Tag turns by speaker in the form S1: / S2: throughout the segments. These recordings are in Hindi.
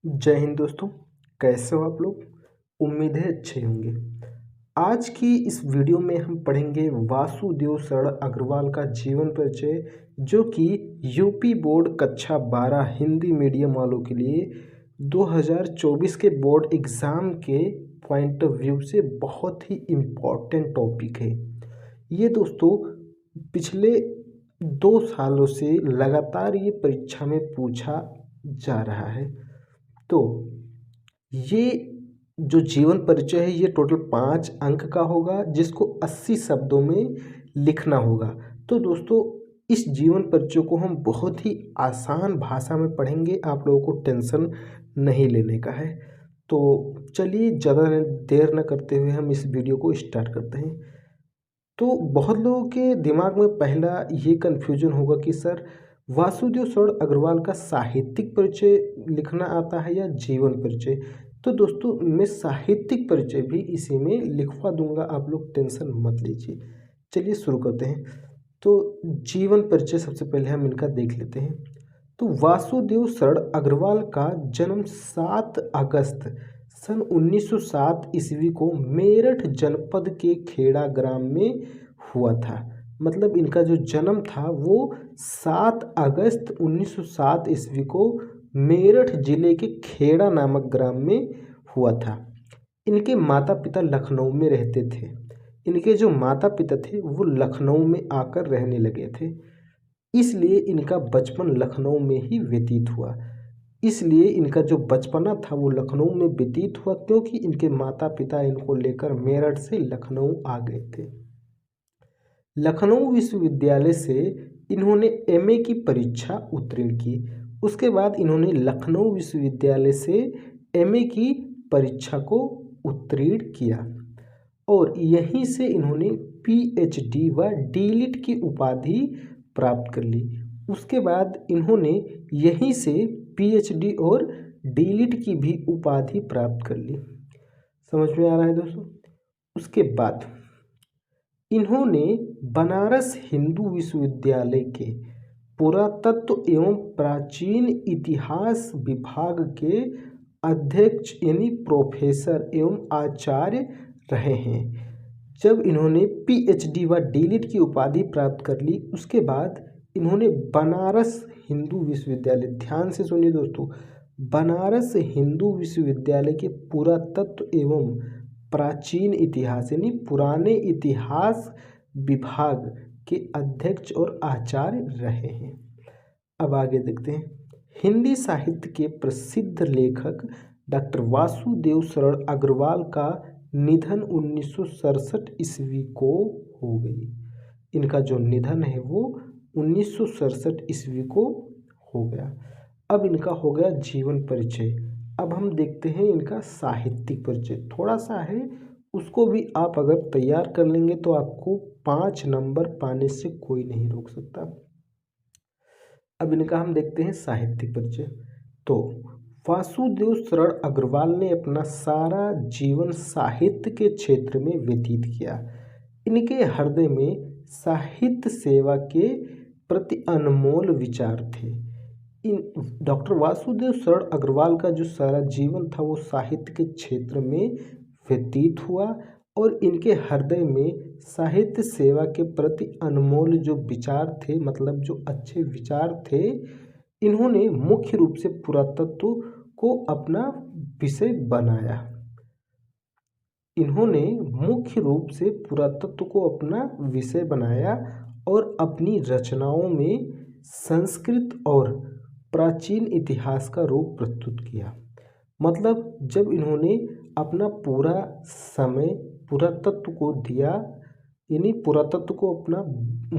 S1: जय हिंद दोस्तों। कैसे हो आप लोग। उम्मीद है अच्छे होंगे। आज की इस वीडियो में हम पढ़ेंगे वासुदेव शरण अग्रवाल का जीवन परिचय, जो कि यूपी बोर्ड कक्षा 12 हिंदी मीडियम वालों के लिए 2024 के बोर्ड एग्ज़ाम के पॉइंट ऑफ व्यू से बहुत ही इम्पोर्टेंट टॉपिक है। ये दोस्तों पिछले 2 सालों से लगातार ये परीक्षा में पूछा जा रहा है। तो ये जो जीवन परिचय है ये टोटल 5 अंक का होगा, जिसको 80 शब्दों में लिखना होगा। तो दोस्तों इस जीवन परिचय को हम बहुत ही आसान भाषा में पढ़ेंगे, आप लोगों को टेंशन नहीं लेने का है। तो चलिए ज़्यादा देर न करते हुए हम इस वीडियो को स्टार्ट करते हैं। तो बहुत लोगों के दिमाग में पहला ये कन्फ्यूजन होगा कि सर वासुदेव शरण अग्रवाल का साहित्यिक परिचय लिखना आता है या जीवन परिचय। तो दोस्तों मैं साहित्यिक परिचय भी इसी में लिखवा दूंगा, आप लोग टेंशन मत लीजिए। चलिए शुरू करते हैं। तो जीवन परिचय सबसे पहले हम इनका देख लेते हैं। तो वासुदेव शरण अग्रवाल का जन्म 7 अगस्त सन 1907 ईस्वी को मेरठ जनपद के खेड़ा ग्राम में हुआ था। मतलब इनका जो जन्म था वो 7 अगस्त 1907 ईस्वी को मेरठ जिले के खेड़ा नामक ग्राम में हुआ था। इनके माता पिता लखनऊ में रहते थे। इनके जो माता पिता थे वो लखनऊ में आकर रहने लगे थे, इसलिए इनका बचपन लखनऊ में ही व्यतीत हुआ। इसलिए इनका जो बचपना था वो लखनऊ में व्यतीत हुआ, क्योंकि इनके माता पिता इनको लेकर मेरठ से लखनऊ आ गए थे। लखनऊ विश्वविद्यालय से इन्होंने एमए की परीक्षा उत्तीर्ण की। उसके बाद इन्होंने लखनऊ विश्वविद्यालय से एमए की परीक्षा को उत्तीर्ण किया और यहीं से इन्होंने पीएचडी व डीलिट की उपाधि प्राप्त कर ली। उसके बाद इन्होंने यहीं से पीएचडी और डीलिट की भी उपाधि प्राप्त कर ली। समझ में आ रहा है दोस्तों। उसके बाद इन्होंने बनारस हिंदू विश्वविद्यालय के पुरातत्व एवं प्राचीन इतिहास विभाग के अध्यक्ष यानी प्रोफेसर एवं आचार्य रहे हैं। जब इन्होंने पीएचडी व डीलिट की उपाधि प्राप्त कर ली, उसके बाद इन्होंने बनारस हिंदू विश्वविद्यालय, ध्यान से सुनिए दोस्तों, बनारस हिंदू विश्वविद्यालय के पुरातत्व एवं प्राचीन इतिहास यानी पुराने इतिहास विभाग के अध्यक्ष और आचार्य रहे हैं। अब आगे देखते हैं। हिंदी साहित्य के प्रसिद्ध लेखक डॉक्टर वासुदेव शरण अग्रवाल का निधन 1967 ईस्वी को हो गई। इनका जो निधन है वो 1967 ईस्वी को हो गया। अब इनका हो गया जीवन परिचय। अब हम देखते हैं इनका साहित्यिक परिचय। थोड़ा सा है, उसको भी आप अगर तैयार कर लेंगे तो आपको 5 नंबर पाने से कोई नहीं रोक सकता। अब इनका हम देखते हैं साहित्यिक परिचय। तो वासुदेव शरण अग्रवाल ने अपना सारा जीवन साहित्य के क्षेत्र में व्यतीत किया। इनके हृदय में साहित्य सेवा के प्रति अनमोल विचार थे। डॉक्टर वासुदेव शरण अग्रवाल का जो सारा जीवन था वो साहित्य के क्षेत्र में व्यतीत हुआ और इनके हृदय में साहित्य सेवा के प्रति अनमोल जो विचार थे, मतलब जो अच्छे विचार थे, इन्होंने मुख्य रूप से पुरातत्व को अपना विषय बनाया। इन्होंने मुख्य रूप से पुरातत्व को अपना विषय बनाया और अपनी रचनाओं में संस्कृत और प्राचीन इतिहास का रूप प्रस्तुत किया। मतलब जब इन्होंने अपना पूरा समय पुरातत्व को दिया, यानी पुरातत्व को अपना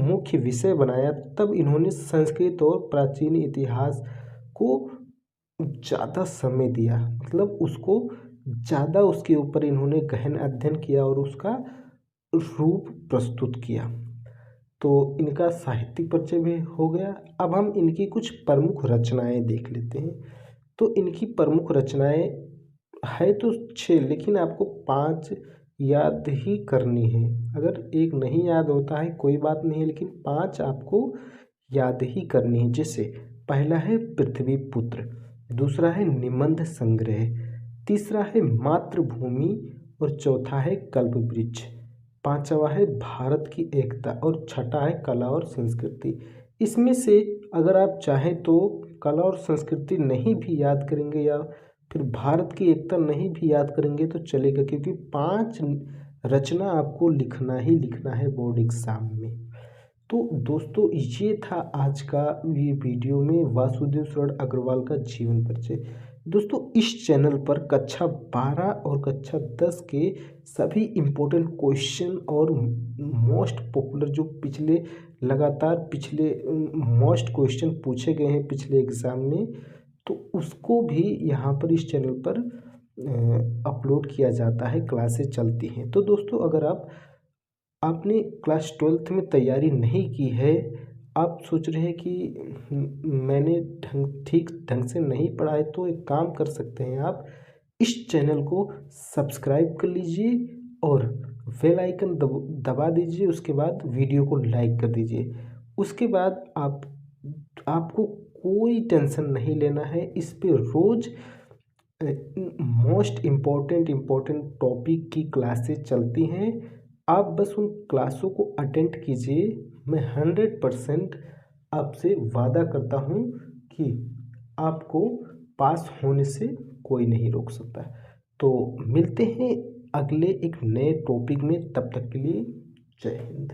S1: मुख्य विषय बनाया, तब इन्होंने संस्कृत और प्राचीन इतिहास को ज़्यादा समय दिया। मतलब उसको ज़्यादा उसके ऊपर इन्होंने गहन अध्ययन किया और उसका रूप प्रस्तुत किया। तो इनका साहित्यिक परिचय भी हो गया। अब हम इनकी कुछ प्रमुख रचनाएं देख लेते हैं। तो इनकी प्रमुख रचनाएं है तो 6, लेकिन आपको 5 याद ही करनी है। अगर एक नहीं याद होता है कोई बात नहीं, लेकिन 5 आपको याद ही करनी है। जैसे पहला है पृथ्वी पुत्र। दूसरा है निबंध संग्रह, तीसरा है मातृभूमि और चौथा है कल्पवृक्ष, पांचवा है भारत की एकता और छठा है कला और संस्कृति। इसमें से अगर आप चाहें तो कला और संस्कृति नहीं भी याद करेंगे या फिर भारत की एकता नहीं भी याद करेंगे तो चलेगा, क्योंकि 5 रचना आपको लिखना ही लिखना है बोर्ड एग्जाम में। तो दोस्तों ये था आज का ये वीडियो में वासुदेव शरण अग्रवाल का जीवन परिचय। दोस्तों इस चैनल पर कक्षा 12 और कक्षा 10 के सभी इम्पोर्टेंट क्वेश्चन और मोस्ट पॉपुलर जो पिछले मोस्ट क्वेश्चन पूछे गए हैं पिछले एग्ज़ाम में, तो उसको भी यहाँ पर इस चैनल पर अपलोड किया जाता है, क्लासेस चलती हैं। तो दोस्तों अगर आपने क्लास 12th में तैयारी नहीं की है, आप सोच रहे हैं कि मैंने ठीक ढंग से नहीं पढ़ा है, तो एक काम कर सकते हैं, आप इस चैनल को सब्सक्राइब कर लीजिए और बेल आइकन दबा दीजिए। उसके बाद वीडियो को लाइक कर दीजिए। उसके बाद आपको कोई टेंशन नहीं लेना है, इस पे रोज़ मोस्ट इम्पॉर्टेंट टॉपिक की क्लासेस चलती हैं। आप बस उन क्लासों को अटेंड कीजिए। मैं 100% आपसे वादा करता हूँ कि आपको पास होने से कोई नहीं रोक सकता। तो मिलते हैं अगले एक नए टॉपिक में, तब तक के लिए जय हिंद।